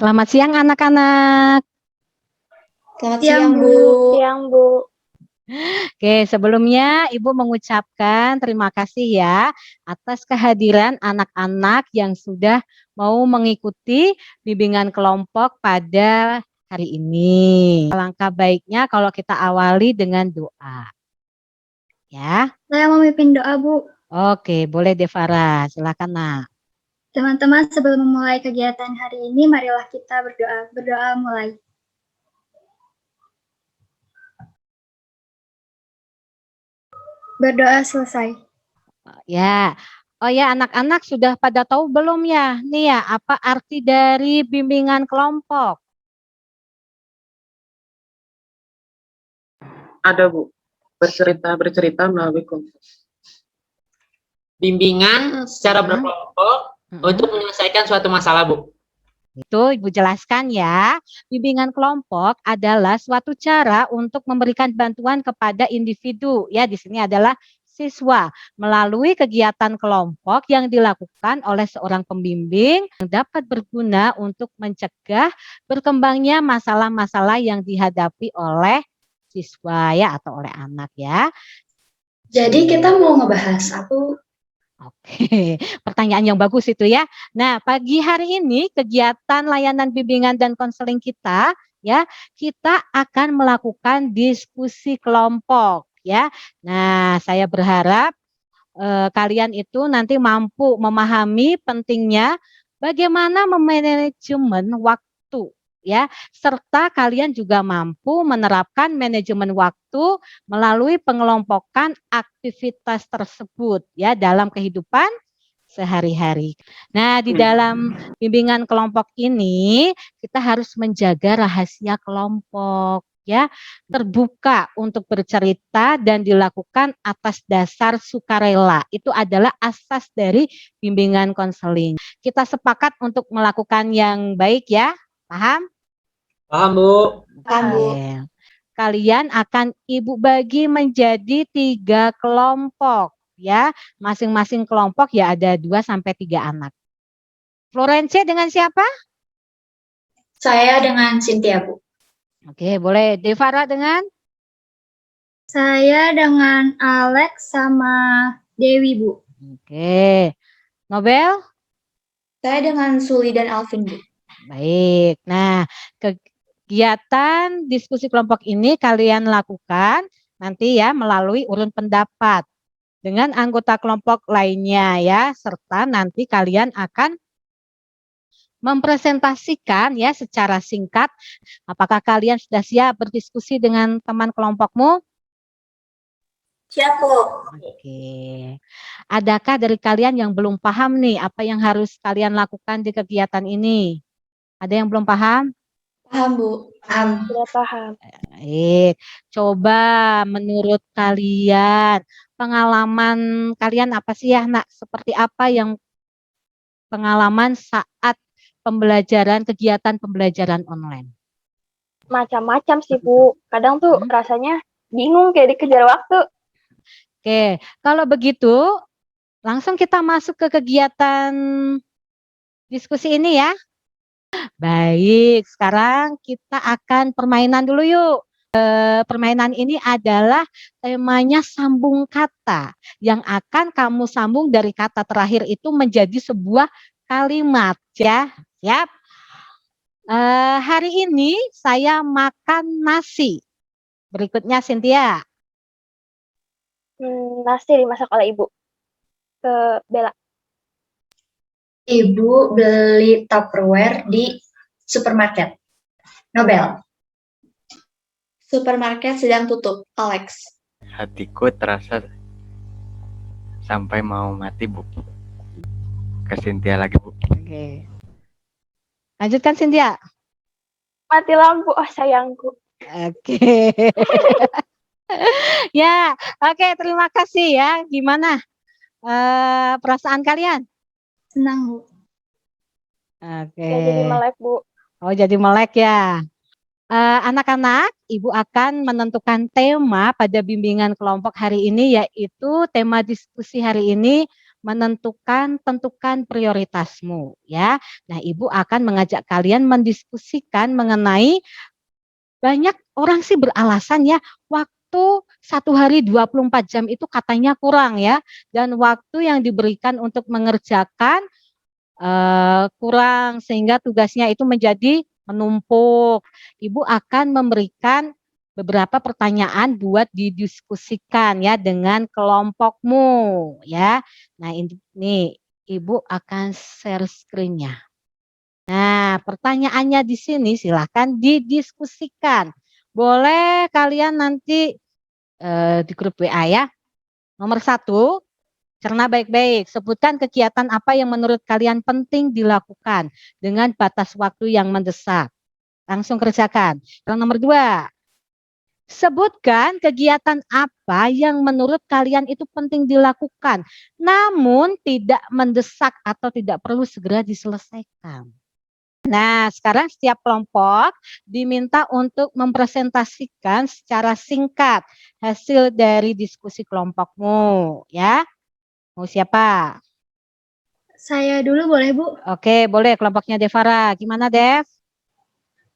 Selamat siang anak-anak. Selamat siang, Bu. Siang, Bu. Oke, sebelumnya Ibu mengucapkan terima kasih ya atas kehadiran anak-anak yang sudah mau mengikuti bimbingan kelompok pada hari ini. Alangkah baiknya kalau kita awali dengan doa. Ya. Saya mau memimpin doa, Bu. Oke, boleh Devara. Silakan, Nak. Teman-teman, sebelum memulai kegiatan hari ini, marilah kita berdoa. Berdoa mulai. Berdoa selesai. Ya. Oh ya, anak-anak sudah pada tahu belum ya? Nih ya, apa arti dari bimbingan kelompok? Ada, Bu. Bercerita melalui kelompok. Bimbingan secara berkelompok untuk menyelesaikan suatu masalah, Bu. Itu Ibu jelaskan ya. Bimbingan kelompok adalah suatu cara untuk memberikan bantuan kepada individu. Ya, di sini adalah siswa melalui kegiatan kelompok yang dilakukan oleh seorang pembimbing yang dapat berguna untuk mencegah berkembangnya masalah-masalah yang dihadapi oleh siswa ya atau oleh anak ya. Jadi kita mau ngebahas apa? Oke, pertanyaan yang bagus itu ya. Nah, pagi hari ini kegiatan layanan bimbingan dan konseling kita ya, kita akan melakukan diskusi kelompok ya. Nah, saya berharap kalian itu nanti mampu memahami pentingnya bagaimana memanajemen waktu ya, serta kalian juga mampu menerapkan manajemen waktu melalui pengelompokan aktivitas tersebut ya dalam kehidupan sehari-hari. Nah, di dalam bimbingan kelompok ini kita harus menjaga rahasia kelompok ya, terbuka untuk bercerita dan dilakukan atas dasar sukarela. Itu adalah asas dari bimbingan konseling. Kita sepakat untuk melakukan yang baik ya. Paham? Paham, Bu. Paham, Bu. Kalian akan Ibu bagi menjadi 3 kelompok ya. Masing-masing kelompok ya ada 2 sampai 3 anak. Florence dengan siapa? Saya dengan Cynthia, Bu. Oke, boleh. Devara dengan? Saya dengan Alex sama Dewi, Bu. Oke. Nobel? Saya dengan Suli dan Alvin, Bu. Baik. Nah, kegiatan diskusi kelompok ini kalian lakukan nanti ya melalui urun pendapat dengan anggota kelompok lainnya ya, serta nanti kalian akan mempresentasikan ya secara singkat. Apakah kalian sudah siap berdiskusi dengan teman kelompokmu? Siap, Bu. Oke. Adakah dari kalian yang belum paham nih apa yang harus kalian lakukan di kegiatan ini? Ada yang belum paham? Paham, Bu. Paham. Sudah paham. Baik. Coba menurut kalian, pengalaman kalian apa sih ya, Nak? Seperti apa yang pengalaman saat pembelajaran, kegiatan pembelajaran online? Macam-macam sih, Bu. Kadang tuh rasanya bingung kayak dikejar waktu. Oke, kalau begitu langsung kita masuk ke kegiatan diskusi ini ya. Baik, sekarang kita akan permainan dulu yuk. Permainan ini adalah temanya sambung kata yang akan kamu sambung dari kata terakhir itu menjadi sebuah kalimat ya. Siap? Hari ini saya makan nasi. Berikutnya Cynthia. Nasi dimasak oleh Ibu. Ke Bella. Ibu beli Tupperware di supermarket. Nobel. Supermarket sedang tutup. Alex. Hatiku terasa sampai mau mati, Bu. Ke Cynthia lagi, Bu. Oke. Lanjutkan Cynthia. Mati lampu, oh sayangku. Oke. Ya, oke, terima kasih ya. Gimana perasaan kalian? Senang, Bu. Oke. Ya, jadi melek, Bu. Oh, jadi melek ya. Anak-anak, Ibu akan menentukan tema pada bimbingan kelompok hari ini, yaitu tema diskusi hari ini tentukan prioritasmu ya. Nah, Ibu akan mengajak kalian mendiskusikan mengenai banyak orang sih beralasan ya, waktu 1 hari 24 jam itu katanya kurang ya, dan waktu yang diberikan untuk mengerjakan kurang sehingga tugasnya itu menjadi menumpuk. Ibu akan memberikan beberapa pertanyaan buat didiskusikan ya dengan kelompokmu ya. Nah, ini Ibu akan share screen-nya. Nah, pertanyaannya di sini silahkan didiskusikan. Boleh kalian nanti di grup WA ya. Nomor 1, cerna baik-baik. Sebutkan kegiatan apa yang menurut kalian penting dilakukan dengan batas waktu yang mendesak. Langsung kerjakan. Yang nomor 2, sebutkan kegiatan apa yang menurut kalian itu penting dilakukan, namun tidak mendesak atau tidak perlu segera diselesaikan. Nah, sekarang setiap kelompok diminta untuk mempresentasikan secara singkat hasil dari diskusi kelompokmu, ya. Mau siapa? Saya dulu boleh, Bu? Oke, boleh kelompoknya Devara. Gimana, Dev?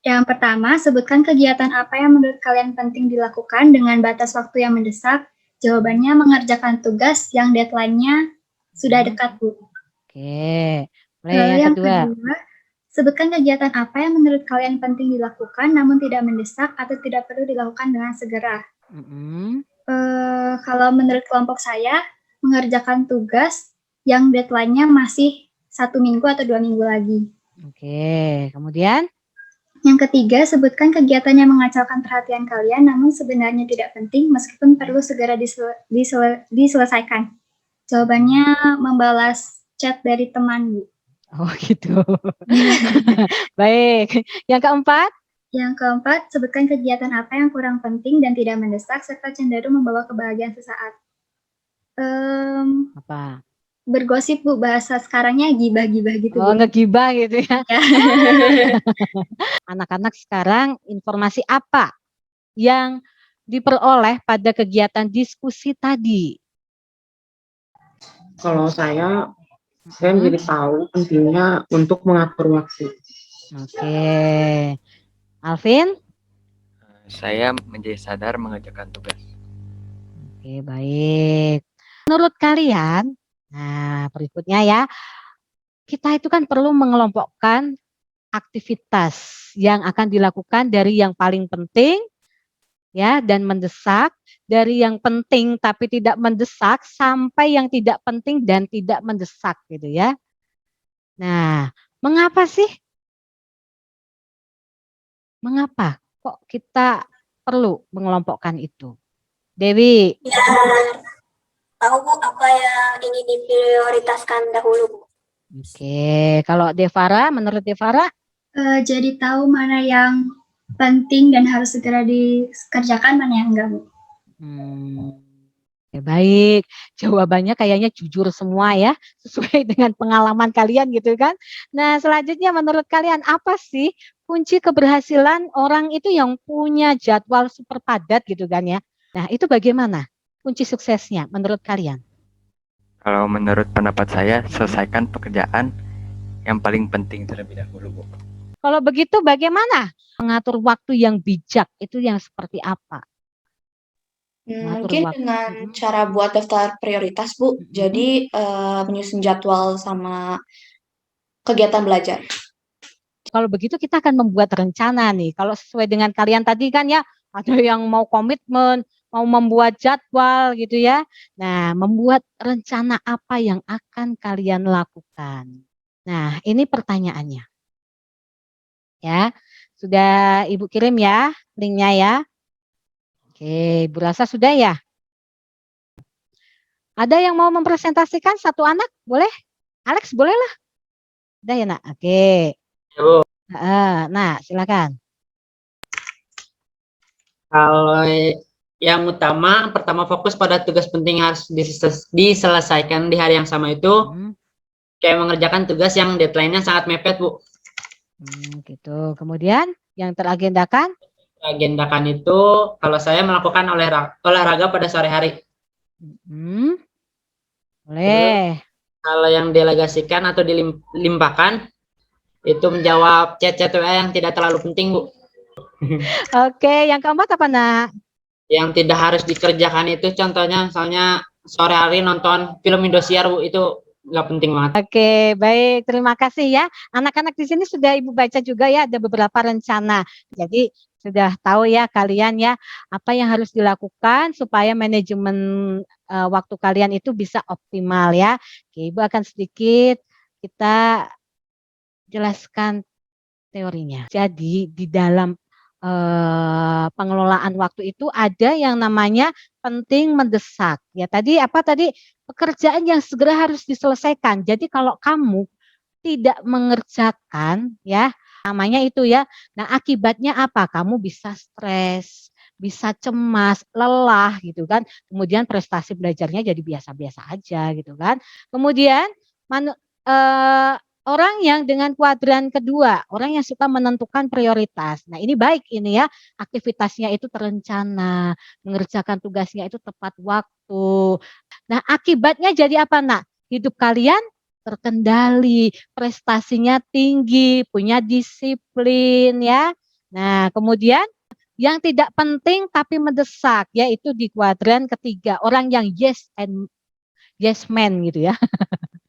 Yang pertama, sebutkan kegiatan apa yang menurut kalian penting dilakukan dengan batas waktu yang mendesak. Jawabannya mengerjakan tugas yang deadline-nya sudah dekat, Bu. Oke, boleh Lalu yang yang kedua. Sebutkan kegiatan apa yang menurut kalian penting dilakukan namun tidak mendesak atau tidak perlu dilakukan dengan segera. Kalau menurut kelompok saya, mengerjakan tugas yang deadline-nya masih 1 minggu atau 2 minggu lagi. Oke, kemudian? Yang ketiga, sebutkan kegiatan yang mengacaukan perhatian kalian namun sebenarnya tidak penting meskipun perlu segera diselesaikan. Jawabannya membalas chat dari teman, Bu. Oh gitu. Baik. Yang keempat? Yang keempat, sebutkan kegiatan apa yang kurang penting dan tidak mendesak serta cenderung membawa kebahagiaan sesaat. Apa? Bergosip, Bu, bahasa sekarangnya gibah-gibah gitu. Oh, ngegibah gitu ya. Ya. Anak-anak sekarang informasi apa yang diperoleh pada kegiatan diskusi tadi? Kalau saya menjadi tahu pentingnya untuk mengatur waktu. Oke. Alvin? Saya menjadi sadar mengerjakan tugas. Oke, baik. Menurut kalian, nah berikutnya ya, kita itu kan perlu mengelompokkan aktivitas yang akan dilakukan dari yang paling penting ya dan mendesak, dari yang penting tapi tidak mendesak sampai yang tidak penting dan tidak mendesak gitu ya. Nah, mengapa sih? Mengapa kok kita perlu mengelompokkan itu? Dewi. Ya, tahu Bu apa yang ingin diprioritaskan dahulu, Bu. Oke, kalau Devara, menurut Devara? Jadi tahu mana yang penting dan harus segera dikerjakan, mana yang enggak, Bu. Ya, baik, jawabannya kayaknya jujur semua ya, sesuai dengan pengalaman kalian gitu kan. Nah, selanjutnya menurut kalian apa sih kunci keberhasilan orang itu yang punya jadwal super padat gitu kan ya. Nah, itu bagaimana kunci suksesnya menurut kalian? Kalau menurut pendapat saya, selesaikan pekerjaan yang paling penting terlebih dahulu, Bu. Kalau begitu bagaimana mengatur waktu yang bijak itu yang seperti apa? Mungkin dengan cara buat daftar prioritas, Bu. Jadi menyusun jadwal sama kegiatan belajar. Kalau begitu kita akan membuat rencana nih. Kalau sesuai dengan kalian tadi kan ya, ada yang mau komitmen, mau membuat jadwal gitu ya. Nah, membuat rencana apa yang akan kalian lakukan. Nah, ini pertanyaannya. Ya, sudah Ibu kirim ya linknya ya. Oke, Ibu rasa sudah ya? Ada yang mau mempresentasikan satu anak? Boleh? Alex, bolehlah. Udah ya, Nak? Oke. Nah, silakan. Kalau yang utama, pertama fokus pada tugas penting harus diselesaikan di hari yang sama itu, kayak mengerjakan tugas yang deadline-nya sangat mepet, Bu. Gitu. Kemudian yang teragendakan? Agendakan itu kalau saya melakukan olahraga pada sore hari. Boleh. Kalau yang delegasikan atau dilimpahkan itu menjawab chat-chat WA yang tidak terlalu penting, Bu. Oke, yang keempat apa, Nak? Yang tidak harus dikerjakan itu contohnya misalnya sore hari nonton film Indosiar, Bu, itu nggak penting banget. Oke, baik. Terima kasih ya. Anak-anak di sini sudah Ibu baca juga ya, ada beberapa rencana. Jadi sudah tahu ya kalian ya apa yang harus dilakukan supaya manajemen waktu kalian itu bisa optimal ya. Oke, Ibu akan sedikit kita jelaskan teorinya. Jadi di dalam pengelolaan waktu itu ada yang namanya penting mendesak. Ya tadi apa tadi pekerjaan yang segera harus diselesaikan. Jadi kalau kamu tidak mengerjakan ya namanya itu ya. Nah, akibatnya apa? Kamu bisa stres, bisa cemas, lelah gitu kan. Kemudian prestasi belajarnya jadi biasa-biasa aja gitu kan. Kemudian orang yang dengan kuadran kedua, orang yang suka menentukan prioritas. Nah, ini baik ini ya, aktivitasnya itu terencana, mengerjakan tugasnya itu tepat waktu. Nah, akibatnya jadi apa, Nak? Hidup kalian terkendali, prestasinya tinggi, punya disiplin ya. Nah, kemudian yang tidak penting tapi mendesak, yaitu di kuadran ketiga, orang yang yes man gitu ya.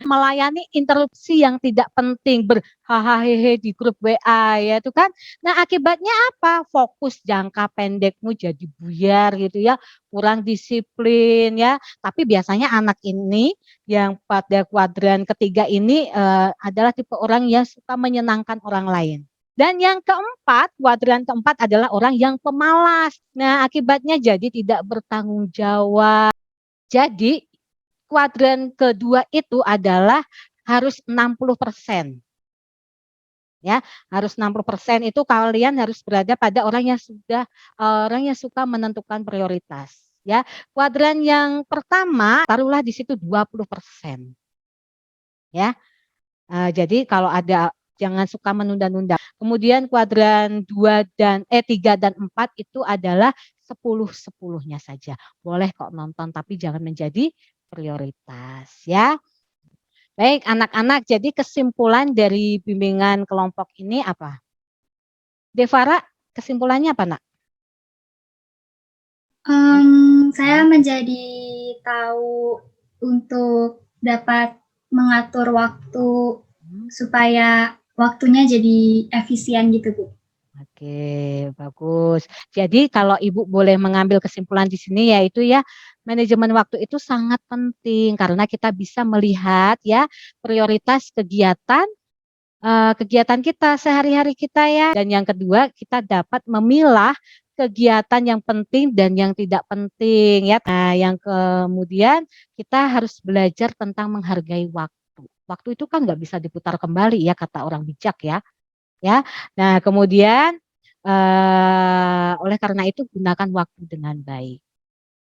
Melayani interupsi yang tidak penting, berhahaha di grup WA ya itu kan. Nah, akibatnya apa? Fokus jangka pendekmu jadi buyar gitu ya, kurang disiplin ya. Tapi biasanya anak ini yang pada kuadran ketiga ini adalah tipe orang yang suka menyenangkan orang lain. Dan yang keempat, kuadran keempat adalah orang yang pemalas. Nah, akibatnya jadi tidak bertanggung jawab. Jadi kuadran kedua itu adalah harus 60%. Ya, harus 60% itu kalian harus berada pada orang yang suka menentukan prioritas. Ya, kuadran yang pertama taruhlah di situ 20%. Ya. Jadi kalau ada jangan suka menunda-nunda. Kemudian kuadran 3 dan 4 itu adalah 10-10-nya saja. Boleh kok nonton tapi jangan menjadi prioritas ya. Baik anak-anak, jadi kesimpulan dari bimbingan kelompok ini apa? Devara, kesimpulannya apa, Nak? Saya menjadi tahu untuk dapat mengatur waktu supaya waktunya jadi efisien gitu, Bu. Oke, bagus. Jadi kalau Ibu boleh mengambil kesimpulan di sini yaitu ya manajemen waktu itu sangat penting karena kita bisa melihat ya prioritas kegiatan kita sehari-hari kita ya. Dan yang kedua kita dapat memilah kegiatan yang penting dan yang tidak penting ya. Nah, yang kemudian kita harus belajar tentang menghargai waktu. Waktu itu kan nggak bisa diputar kembali ya kata orang bijak ya. Ya, nah kemudian oleh karena itu gunakan waktu dengan baik.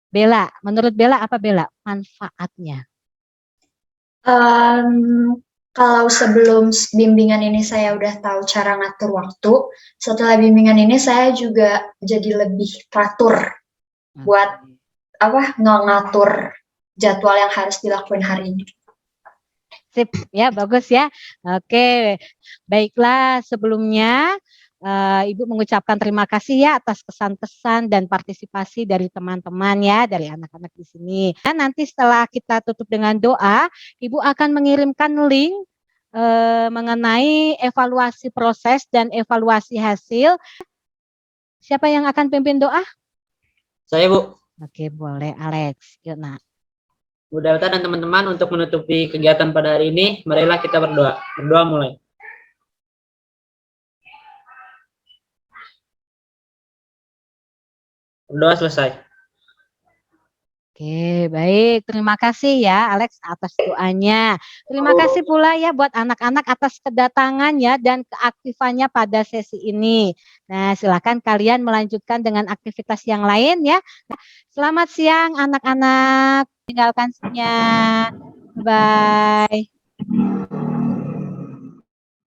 Bella, menurut Bella apa Bella manfaatnya? Kalau sebelum bimbingan ini saya udah tahu cara ngatur waktu, setelah bimbingan ini saya juga jadi lebih teratur buat ngatur jadwal yang harus dilakuin hari ini. Sip, ya bagus ya. Oke, baiklah sebelumnya Ibu mengucapkan terima kasih ya atas pesan-pesan dan partisipasi dari teman-teman ya, dari anak-anak di sini. Dan nanti setelah kita tutup dengan doa, Ibu akan mengirimkan link mengenai evaluasi proses dan evaluasi hasil. Siapa yang akan pimpin doa? Saya, Bu. Oke, boleh Alex. Yuk, Nak. Bu Delta dan teman-teman untuk menutupi kegiatan pada hari ini, marilah kita berdoa. Berdoa mulai. Berdoa selesai. Oke, baik. Terima kasih ya Alex atas doanya. Terima kasih pula ya buat anak-anak atas kedatangannya dan keaktifannya pada sesi ini. Nah, silakan kalian melanjutkan dengan aktivitas yang lain ya. Selamat siang anak-anak. Tinggalkan siang. Bye.